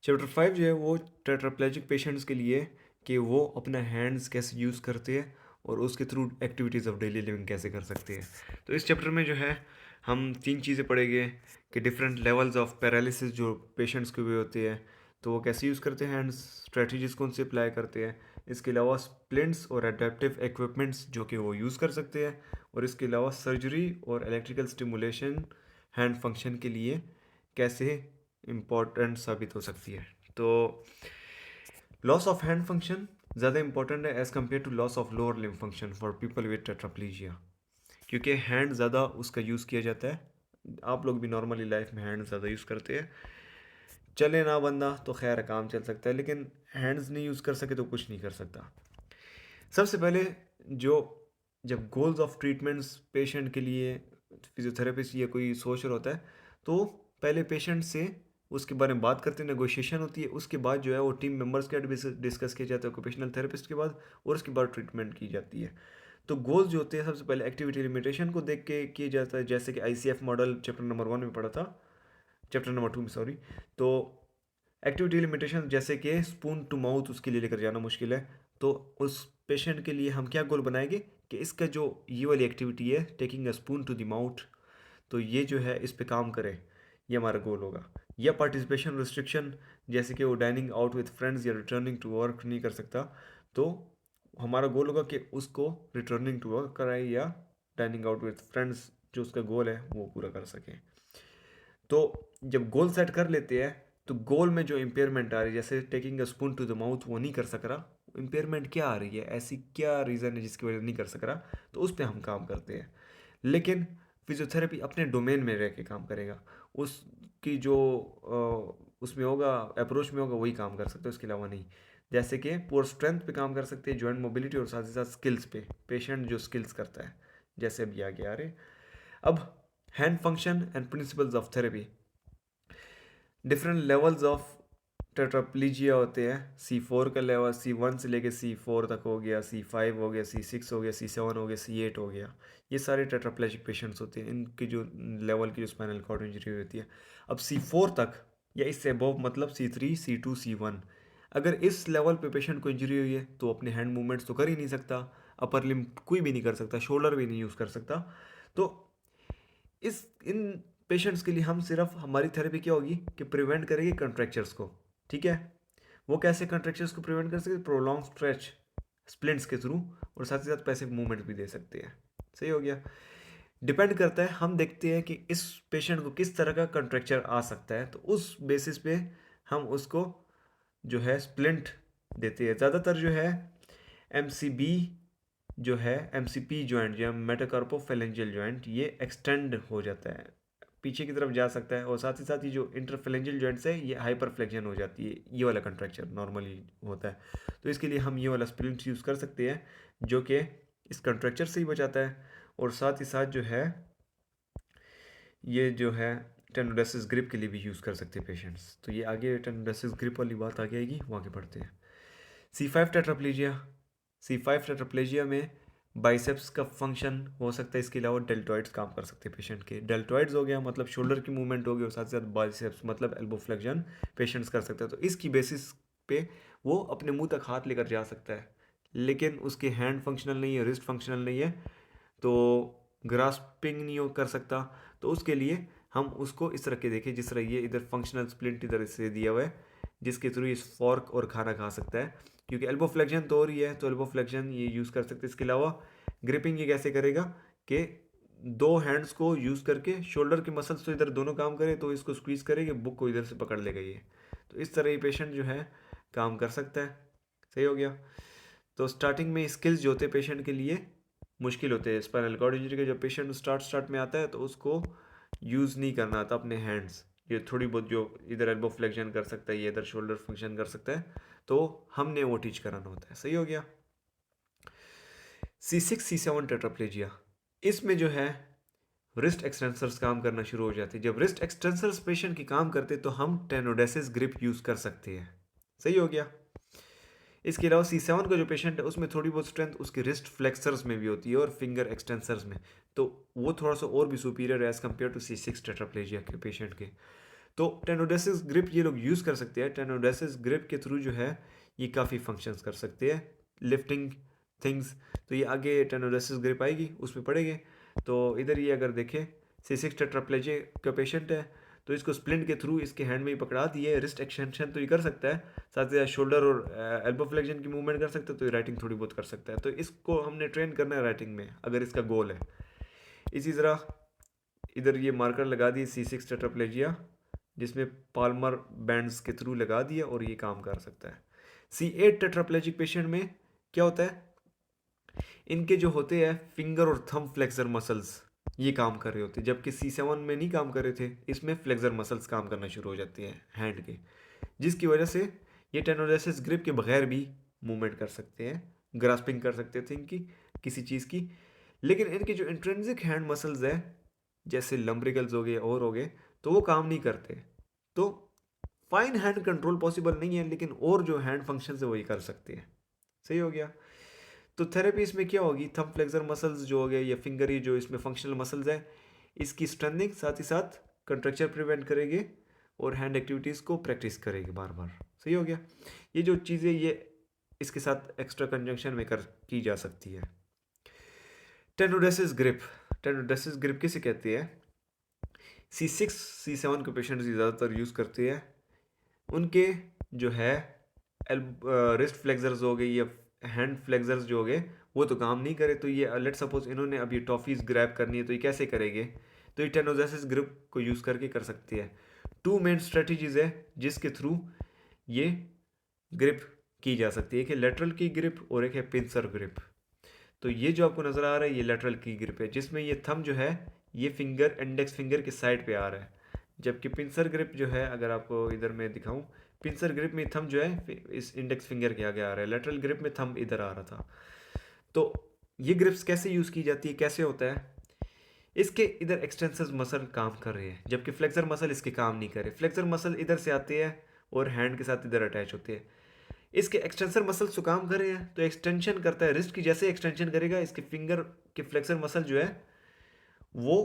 Chapter 5 जो है वो टेट्राप्लेजिक पेशेंट्स के लिए कि वो अपना हैंड्स कैसे यूज़ करते हैं और उसके through activities of daily living कैसे कर सकते हैं। तो इस चैप्टर में जो है हम 3 चीज़ें पढ़ेंगे कि डिफरेंट लेवल्स ऑफ पैरालिसिस जो पेशेंट्स के हुए होते हैं तो वो कैसे यूज़ करते हैं हैंड्स, स्ट्रेटजीज कौन से अप्लाई करते हैं। इसके अलावा स्प्लिंट्स और अडेप्टिव इक्विपमेंट्स जो कि वो यूज़ कर सकते हैं, और इसके अलावा सर्जरी और इलेक्ट्रिकल स्टिमुलेशन हैंड फंक्शन के लिए कैसे इम्पोर्टेंट साबित हो सकती है। तो लॉस ऑफ हैंड फंक्शन ज़्यादा इंपॉर्टेंट है as compare to loss of lower limb function for people with tetraplegia, क्योंकि हैंड ज़्यादा उसका यूज़ किया जाता है। आप लोग भी नॉर्मली लाइफ में हैंड ज़्यादा यूज़ करते हैं। चले ना बंदा तो खैर काम चल सकता है, लेकिन हैंड्स नहीं यूज़ कर सके तो कुछ नहीं कर सकता। सबसे पहले जो जब गोल्स ऑफ ट्रीटमेंट्स पेशेंट के लिए फिजियोथेरेपिस्ट या कोई सोच रहा होता है तो पहले पेशेंट से उसके बारे में बात करते हैं, नेगोशिएशन होती है। उसके बाद जो है वो टीम मेंबर्स के डिस्कस किया जाता है ऑक्यूपेशनल थेरेपिस्ट के बाद, और उसके बाद ट्रीटमेंट की जाती है। तो गोल्स जो होते हैं सबसे पहले एक्टिविटी लिमिटेशन को देख के किया जाता है, जैसे कि ICF मॉडल चैप्टर नंबर 1 में पढ़ा था, चैप्टर नंबर 2 में सॉरी। तो एक्टिविटी लिमिटेशन जैसे कि स्पून टू माउथ उसके लिए लेकर जाना मुश्किल है, तो उस पेशेंट के लिए हम क्या गोल बनाएंगे कि इसका जो ये वाली एक्टिविटी है taking a spoon to the mouth, तो ये जो है इस पे काम करे, ये हमारा गोल होगा। या पार्टिसिपेशन रिस्ट्रिक्शन, जैसे कि वो डाइनिंग आउट विथ फ्रेंड्स या रिटर्निंग टू वर्क नहीं कर सकता, तो हमारा गोल होगा कि उसको रिटर्निंग टू वर्क कराए या डाइनिंग आउट विथ फ्रेंड्स जो उसका गोल है वो पूरा कर सके। तो जब गोल सेट कर लेते हैं तो गोल में जो इम्पेयरमेंट आ रही है, जैसे taking a spoon to the mouth वो नहीं कर सक रहा, इम्पेयरमेंट क्या आ रही है, ऐसी क्या रीज़न है जिसकी वजह से नहीं कर सक रहा, तो उस पर हम काम करते हैं। लेकिन फिजियोथेरेपी अपने डोमेन में रह के काम करेगा, उसकी जो उसमें होगा अप्रोच में होगा वही काम कर सकते हैं, उसके अलावा नहीं। जैसे कि पुअर स्ट्रेंथ पे काम कर सकते हैं, जॉइंट मोबिलिटी, और साथ ही साथ स्किल्स पे पेशेंट जो स्किल्स करता है, जैसे अभी आगे आ रहे। अब hand function and principles of therapy, different levels of tetraplegia होते हैं। C4 का लेवल C1 से लेके C4 तक हो गया, C5 हो गया, C6 हो गया, C7 हो गया, C8 हो गया। ये सारे टेट्राप्लेजिक पेशेंट्स होते हैं, इनकी जो लेवल की जो स्पाइनल कॉर्ड इंजरी होती है। अब C4 तक या इससे अबव मतलब C3 C2 C1, अगर इस लेवल पे पेशेंट को इंजरी हुई है तो अपने हैंड मूवमेंट्स तो कर ही नहीं सकता, अपर लिम्ब कोई भी नहीं कर सकता, शोल्डर भी नहीं यूज़ कर सकता। तो इस इन पेशेंट्स के लिए हम सिर्फ हमारी थेरेपी क्या होगी कि प्रिवेंट करेगी कंट्रैक्चर्स को। ठीक है, वो कैसे कंट्रैक्चर्स को प्रिवेंट कर सकते, प्रोलॉन्ग स्ट्रेच स्प्लिंट्स के थ्रू, और साथ ही साथ पैसिव मूवमेंट भी दे सकते हैं। सही हो गया। डिपेंड करता है, हम देखते हैं कि इस पेशेंट को किस तरह का कंट्रैक्चर आ सकता है, तो उस बेसिस पे हम उसको जो है स्प्लिंट देते हैं। ज़्यादातर जो है MCB जो है MCP जॉइंट या मेटाकार्पोफेलेंजियल जॉइंट, ये एक्सटेंड हो जाता है, पीछे की तरफ जा सकता है, और साथ ही साथ ये जो इंटरफेलेंजियल जॉइंट्स है ये हाइपरफ्लेक्शन हो जाती है, ये वाला कंट्रैक्चर नॉर्मली होता है। तो इसके लिए हम ये वाला स्प्लिंट यूज़ कर सकते हैं जो कि इस कंट्रैक्चर से ही बचाता है, और साथ ही साथ जो है ये जो है टेनोडेसिस ग्रिप के लिए भी यूज़ कर सकते हैं पेशेंट्स। तो ये आगे टेनोडेसिस ग्रिप वाली बात आगे आएगी, वो आगे पढ़ते हैं। C5 टेट्राप्लेजिया, C5 टेट्राप्लेजिया में बाइसेप्स का फंक्शन हो सकता है, इसके अलावा डेल्टॉइड्स काम कर सकते हैं पेशेंट के। डेल्टॉइड्स हो गया मतलब शोल्डर की मूवमेंट हो गई, और साथ ही साथ बाइसेप्स मतलब एल्बो फ्लेक्शन पेशेंट्स कर सकते हैं। तो इसकी बेसिस पे वो अपने मुंह तक हाथ लेकर जा सकता है, लेकिन उसके हैंड फंक्शनल नहीं है, रिस्ट फंक्शनल नहीं है, तो ग्रास्पिंग नहीं हो कर सकता। तो उसके लिए हम उसको इस तरह के देखें जिस तरह ये इधर फंक्शनल स्प्लिंट इधर से दिया हुआ है, जिसके थ्रू इस फॉर्क और खाना खा सकता है, क्योंकि एल्बो फ्लेक्शन तो हो रही है, तो एल्बो फ्लेक्शन ये यूज़ कर सकते हैं। इसके अलावा ग्रिपिंग ये कैसे करेगा कि दो हैंड्स को यूज़ करके शोल्डर के मसल्स तो इधर दोनों काम करें, तो इसको स्क्वीज़ करेंगे, बुक को इधर से पकड़ लेगा ये। तो इस तरह ये पेशेंट जो है काम कर सकता है। सही हो गया। तो स्टार्टिंग में स्किल्स जो होते हैं पेशेंट के लिए मुश्किल होते हैं। स्पाइनल कॉर्ड इंजरी का जब पेशेंट स्टार्ट में आता है तो उसको यूज़ नहीं करना आता अपने हैंड्स, ये थोड़ी बहुत जो इधर एल्बो फ्लेक्शन कर सकता है, ये इधर शोल्डर फंक्शन कर सकता है, तो हमने वो टीच कराना होता है। सही हो गया। C6 C7 टेट्राप्लेजिया, इसमें जो है रिस्ट एक्सटेंसर्स काम करना शुरू हो जाते हैं। जब रिस्ट एक्सटेंसर्स पेशेंट की काम करते तो हम टेनोडेसिस ग्रिप यूज़ कर सकते हैं। सही हो गया। इसके अलावा C7 का जो पेशेंट है उसमें थोड़ी बहुत स्ट्रेंथ उसके रिस्ट फ्लेक्सर्स में भी होती है और फिंगर एक्सटेंसर्स में, तो वो थोड़ा सा और भी सुपीरियर है as compare to C6 tetraplegia के पेशेंट के। तो टेनोडेसिस ग्रिप ये लोग यूज़ कर सकते हैं। टेनोडेसिस ग्रिप के थ्रू जो है ये काफ़ी फंक्शंस कर सकते हैं, लिफ्टिंग थिंग्स। तो ये आगे टेनोडेसिस ग्रिप आएगी उसमें पढ़ेंगे। तो इधर ये अगर देखें C6 टेट्राप्लेजिया का पेशेंट है, तो इसको स्प्लिंट के थ्रू इसके हैंड में ही पकड़ा दिए, रिस्ट एक्सटेंशन तो ये कर सकता है, साथ ही साथ शोल्डर और एल्बो फ्लेक्शन की मूवमेंट कर सकता है, तो ये राइटिंग थोड़ी बहुत कर सकता है। तो इसको हमने ट्रेन करना है राइटिंग में, अगर इसका गोल है। इसी तरह इधर ये मार्कर लगा दिए C6 टेट्राप्लेजिया, जिसमें पाल्मर बैंड्स के थ्रू लगा दिया और ये काम कर सकता है। C8 टेट्राप्लेजिक पेशेंट में क्या होता है, इनके जो होते हैं फिंगर और थंब फ्लेक्सर मसल्स ये काम कर रहे होते हैं, जबकि C7 में नहीं काम कर रहे थे, इसमें फ्लेक्सर मसल्स काम करना शुरू हो जाती हैं हैंड के, जिसकी वजह से ये टेनोडेसिस ग्रिप के बगैर भी मूवमेंट कर सकते हैं, ग्रास्पिंग कर सकते थे इनकी किसी चीज़ की। लेकिन इनके जो इंट्रिंसिक हैंड मसल्स है, जैसे लम्ब्रिकल्स हो गए और हो गए, तो वो काम नहीं करते। तो फाइन हैंड कंट्रोल पॉसिबल नहीं है, लेकिन और जो हैंड फंक्शन है वही कर सकते हैं। सही हो गया। तो थेरेपी इसमें क्या होगी, थंब फ्लेक्सर मसल्स जो हो गए या फिंगर ही जो इसमें फंक्शनल मसल्स है, इसकी स्ट्रेंथनिंग, साथ ही साथ कंट्रक्चर प्रिवेंट करेंगे और हैंड एक्टिविटीज़ को प्रैक्टिस करेंगे बार बार। सही हो गया। ये जो चीज़ें ये इसके साथ एक्स्ट्रा कंजंक्शन में कर की जा सकती है। टेनोडेसिस ग्रिप, टेनोडेसिस ग्रिप किसे कहते हैं, C6 C7 के पेशेंट्स ज़्यादातर यूज़ करते हैं। उनके जो है रिस्ट फ्लेक्सर्स हो गए या हैंड फ्लेक्सर्स जो हो गए वो तो काम नहीं करे। तो ये लेट सपोज इन्होंने अभी टॉफ़ीज़ ग्रैब करनी है, तो ये कैसे करेंगे, तो ये टेनोडेसिस ग्रिप को यूज़ करके कर सकते हैं। 2 मेन स्ट्रेटजीज है जिसके थ्रू ये ग्रिप की जा सकती है, एक है लेटरल की ग्रिप और एक है पिंसर ग्रिप। तो ये जो आपको नज़र आ रहा है ये लेटरल की ग्रिप है, जिसमें ये थंब जो है ये फिंगर इंडेक्स फिंगर के साइड पे आ रहा है, जबकि पिंसर ग्रिप जो है, अगर आपको इधर मैं दिखाऊं, पिंसर ग्रिप में थंब जो है इस इंडेक्स फिंगर के आगे आ रहा है, लेटरल ग्रिप में थंब इधर आ रहा था। तो ये ग्रिप्स कैसे यूज़ की जाती है, कैसे होता है, इसके इधर एक्सटेंसर मसल काम कर रहे हैं, जबकि फ्लेक्सर मसल इसके काम नहीं करे। फ्लेक्सर मसल इधर से आते हैं और हैंड के साथ इधर अटैच होते हैं। इसके एक्सटेंसर मसल्स तो काम कर रहे हैं, तो एक्सटेंशन करता है रिस्ट की, जैसे एक्सटेंशन करेगा इसके फिंगर के फ्लेक्सर मसल जो है वो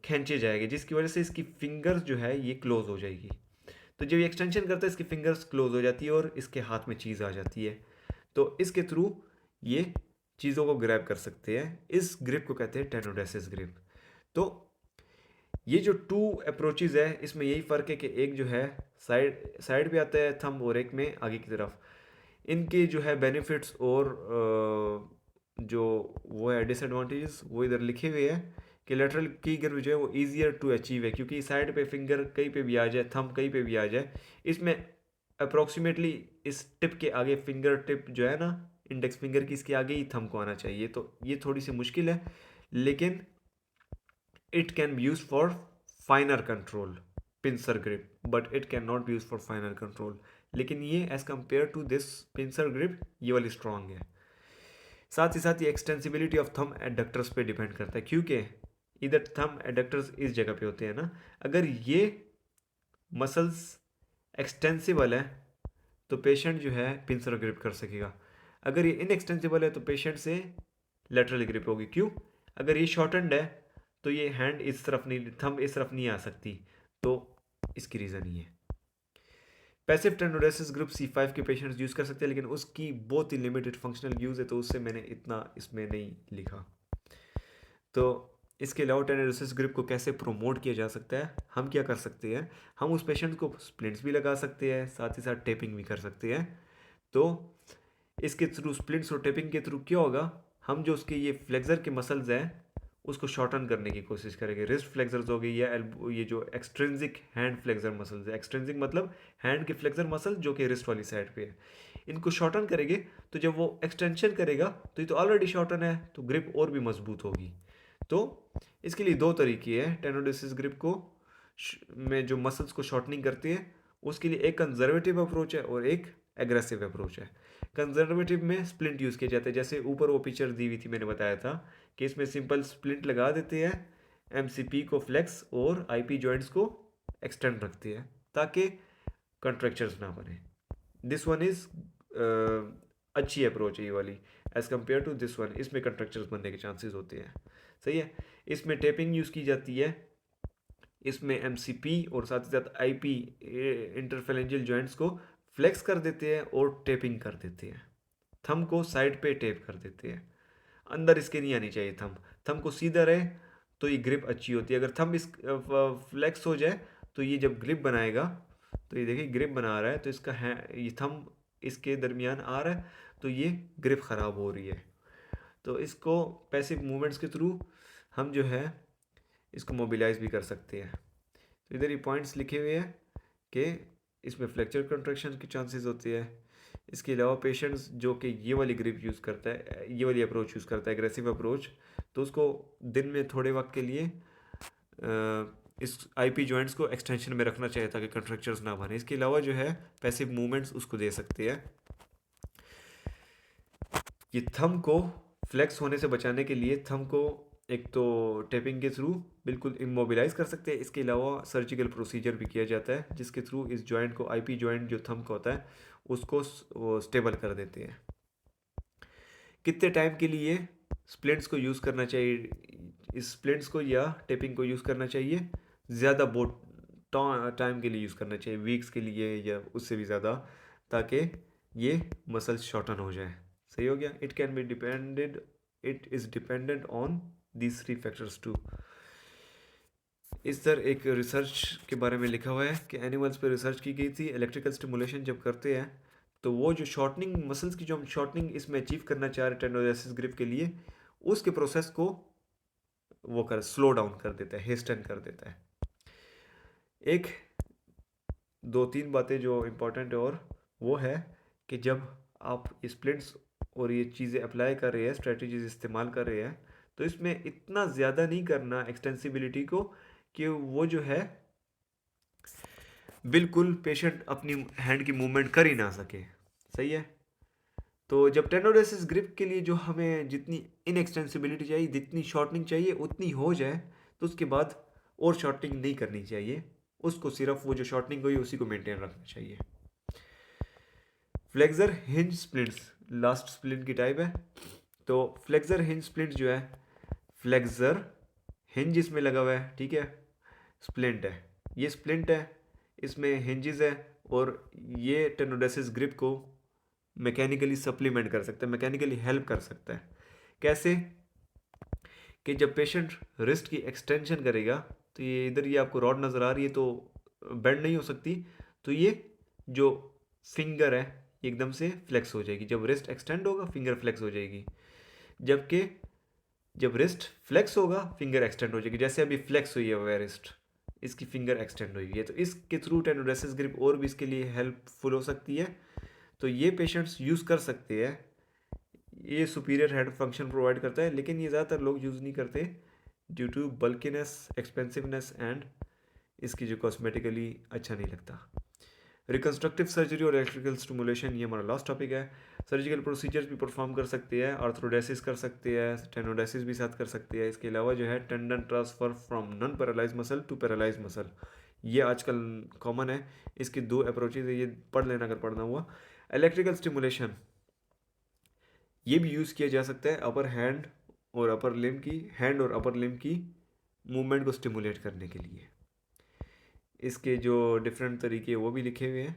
खींचे जाएंगे, जिसकी वजह से इसकी फिंगर्स जो है ये क्लोज हो जाएगी। तो जब ये एक्सटेंशन करता है इसकी फिंगर्स क्लोज हो जाती है और इसके हाथ में चीज़ आ जाती है, तो इसके थ्रू ये चीज़ों को ग्रैब कर सकते हैं। इस ग्रिप को कहते हैं टेनोडेसिस ग्रिप। तो ये जो 2 अप्रोचेज है इसमें यही फ़र्क है कि एक जो है साइड साइड पे आता है थंब और एक में आगे की तरफ। इनके जो है बेनिफिट्स और जो वो है डिसएडवांटेजेस वो इधर लिखे हुए हैं कि लेटरल की ग्रिप जो है वो ईजियर टू अचीव है, क्योंकि साइड पे फिंगर कहीं पे भी आ जाए, थंब कहीं पे भी आ जाए, इसमें अप्रोक्सीमेटली इस टिप के आगे फिंगर टिप जो है ना इंडेक्स फिंगर की, इसके आगे ही थंब को आना चाहिए। तो ये थोड़ी सी मुश्किल है, लेकिन it can be used for finer control, pincer grip, but it cannot be used for finer control। लेकिन ये as compared to this pincer grip ये वाली strong है। साथ ही साथ ये एक्सटेंसिबिलिटी ऑफ थंब एडक्टर्स पे डिपेंड करता है, क्योंकि इधर थंब एडक्टर्स इस जगह पे होते हैं ना, अगर ये मसल्स एक्सटेंसिबल है तो पेशेंट जो है पिंसर ग्रिप कर सकेगा। अगर ये इनएक्सटेंसिबल है तो पेशेंट से लेटरल ग्रिप होगी। क्यों, अगर ये शॉर्टेंड है तो ये हैंड इस तरफ नहीं, थंब इस तरफ नहीं आ सकती, तो इसकी रीज़न ही है। पैसिव टेनोडेसिस ग्रुप C5 के पेशेंट्स यूज़ कर सकते हैं, लेकिन उसकी बहुत ही लिमिटेड फंक्शनल यूज़ है, तो उससे मैंने इतना इसमें नहीं लिखा। तो इसके अलावा टेनोडेसिस ग्रिप को कैसे प्रोमोट किया जा सकता है, हम क्या कर सकते हैं, हम उस पेशेंट को स्प्लिंट्स भी लगा सकते हैं, साथ ही साथ टेपिंग भी कर सकते हैं। तो इसके थ्रू स्प्लिंट्स और टेपिंग के थ्रू क्या होगा, हम जो उसके ये फ्लेक्सर के मसल्स हैं उसको शॉर्टन करने की कोशिश करेंगे। रिस्ट फ्लेक्सर्स हो गई या एल्बो, ये जो एक्सट्रिंसिक हैंड फ्लेक्सर मसल्स है, एक्सट्रिंसिक मतलब हैंड के फ्लेक्सर मसल जो कि रिस्ट वाली साइड पे है, इनको शॉर्टन करेंगे। तो जब वो एक्सटेंशन करेगा तो ये तो ऑलरेडी शॉर्टन है, तो ग्रिप और भी मजबूत होगी। तो इसके लिए 2 तरीके हैं टेनोडेसिस ग्रिप को में जो मसल्स को शॉर्टनिंग करती है, उसके लिए एक कंजर्वेटिव अप्रोच है और एक एग्रेसिव अप्रोच है। कंजर्वेटिव में स्प्लिंट यूज़ किए जाते हैं, जैसे ऊपर वो पिक्चर दी हुई थी मैंने बताया था कि इसमें सिंपल स्प्लिंट लगा देते हैं, MCP को फ्लेक्स और IP जॉइंट्स को एक्सटेंड रखते हैं ताकि कंट्रैक्चर्स ना बने। दिस वन इज़ अच्छी अप्रोच है ये वाली as compare to this one, इसमें कंट्रैक्चर्स बनने के चांसेस होते हैं। सही है। इसमें टेपिंग यूज़ की जाती है इसमें एमसीपी और साथ ही साथ आईपी इंटरफेरेंजियल जॉइंट्स को फ्लेक्स कर देते हैं और टेपिंग कर देते हैं। थंब को साइड पे टेप कर देते हैं, अंदर इसके नहीं आनी चाहिए थंब। थंब को सीधा रहे तो ये ग्रिप अच्छी होती है। अगर थंब इस फ्लेक्स हो जाए तो ये जब ग्रिप बनाएगा, तो ये देखिए ग्रिप बना रहा है तो इसका है ये थंब इसके दरमियान आ रहा है तो ये ग्रिप ख़राब हो रही है। तो इसको पैसिव मूवमेंट्स के थ्रू हम जो है इसको मोबिलाइज भी कर सकते हैं। तो इधर ये पॉइंट्स लिखे हुए हैं कि इसमें फ्रैक्चर कंट्रैक्शन की चांसेस होती है। इसके अलावा पेशेंट्स जो कि ये वाली ग्रिप यूज़ करता है, ये वाली अप्रोच यूज़ करता है, एग्रेसिव अप्रोच, तो उसको दिन में थोड़े वक्त के लिए इस आईपी जॉइंट्स को एक्सटेंशन में रखना चाहिए ताकि कंट्रैक्चर्स ना बने। इसके अलावा जो है पैसिव मूवमेंट्स उसको दे सकते हैं। ये थंब को फ्लेक्स होने से बचाने के लिए थंब को एक तो टेपिंग के थ्रू बिल्कुल इमोबिलाइज कर सकते हैं। इसके अलावा सर्जिकल प्रोसीजर भी किया जाता है जिसके थ्रू इस जॉइंट को, आईपी जॉइंट जो थंब का होता है, उसको स्टेबल कर देते हैं। कितने टाइम के लिए स्प्लिंट्स को यूज़ करना चाहिए, इस स्प्लिंट्स को या टेपिंग को यूज़ करना चाहिए? ज़्यादा बहुत टाइम के लिए यूज़ करना चाहिए, वीक्स के लिए या उससे भी ज़्यादा, ताकि ये मसल्स शॉर्टन हो जाए। सही हो गया। It can be depended, it is dependent on these 3 factors too. इस तरह एक रिसर्च के बारे में लिखा हुआ है कि एनिमल्स पे रिसर्च की गई थी। इलेक्ट्रिकल स्टिमुलेशन जब करते हैं तो वो जो शॉर्टनिंग मसल्स की जो हम शॉर्टनिंग इसमें अचीव करना चाह रहे हैं टेंडोनेसिस ग्रिप के लिए, उसके प्रोसेस को वो कर स्लो डाउन कर देता है, हेस्टन कर देता है। एक 2-3 बातें जो इम्पोर्टेंट है और वो है कि जब आप स्प्लिंट्स और ये चीज़ें अप्लाई कर रहे हैं, स्ट्रेटजीज इस्तेमाल कर रहे हैं, तो इसमें इतना ज़्यादा नहीं करना एक्सटेंसिबिलिटी को कि वो जो है बिल्कुल पेशेंट अपनी हैंड की मूवमेंट कर ही ना सके। सही है। तो जब टेंडोनेसिस ग्रिप के लिए जो हमें जितनी इनएक्सटेंसिबिलिटी चाहिए, जितनी शॉर्टनिंग चाहिए उतनी हो जाए, तो उसके बाद और शॉर्टनिंग नहीं करनी चाहिए। उसको सिर्फ वो जो शॉर्टनिंग हुई उसी को मेंटेन रखना चाहिए। Flexor hinge splints last splint की टाइप है। तो फ्लेक्सर हिंज स्प्लिंट जो है, फ्लेक्सर हिंज इसमें लगा हुआ है, ठीक है, स्प्लिंट है, ये स्प्लिंट है, इसमें हिंजेस है, और ये टेंडोनेसिस ग्रिप को मैकेनिकली सप्लीमेंट कर सकता है, मैकेनिकली हेल्प कर सकता है। कैसे? कि जब पेशेंट रिस्ट की एक्सटेंशन करेगा तो ये इधर ये आपको रॉड नज़र आ रही है तो बेंड नहीं हो सकती, तो ये जो फिंगर है एकदम से फ्लेक्स हो जाएगी। जब रिस्ट एक्सटेंड होगा फिंगर फ्लेक्स हो जाएगी, जबकि जब रिस्ट फ्लेक्स होगा फिंगर एक्सटेंड हो जाएगी। जैसे अभी फ्लेक्स हुई है वह रिस्ट, इसकी फिंगर एक्सटेंड हुई है, तो इसके थ्रू टेंडोनेसिस ग्रिप और भी इसके लिए हेल्पफुल हो सकती है। तो ये पेशेंट्स यूज़ कर सकते हैं। ये सुपीरियर हेड फंक्शन प्रोवाइड करता है, लेकिन ये ज़्यादातर लोग यूज़ नहीं करते ड्यू टू बल्कीनेस, एक्सपेंसिवनेस एंड इसकी जो कॉस्मेटिकली अच्छा नहीं लगता। रिकन्स्ट्रक्टिव सर्जरी और इलेक्ट्रिकल स्टिमुलेशन, ये हमारा लास्ट टॉपिक है। सर्जिकल प्रोसीजर्स भी परफॉर्म कर सकते हैं, आर्थ्रोडेसिस कर सकते हैं, टेनोडेसिस भी साथ कर सकते हैं। इसके अलावा जो है tendon transfer from non paralyse muscle to paralyse muscle, ये आजकल कॉमन है। इसकी 2 अप्रोचेज है, ये पढ़ लेना अगर पढ़ना हुआ। इलेक्ट्रिकल स्टिमुलेशन ये भी यूज़ किया जा सकता है अपर हैंड और अपर लिम्ब की मूवमेंट को स्टिमुलेट करने के लिए। इसके जो डिफरेंट तरीके वो भी लिखे हुए हैं।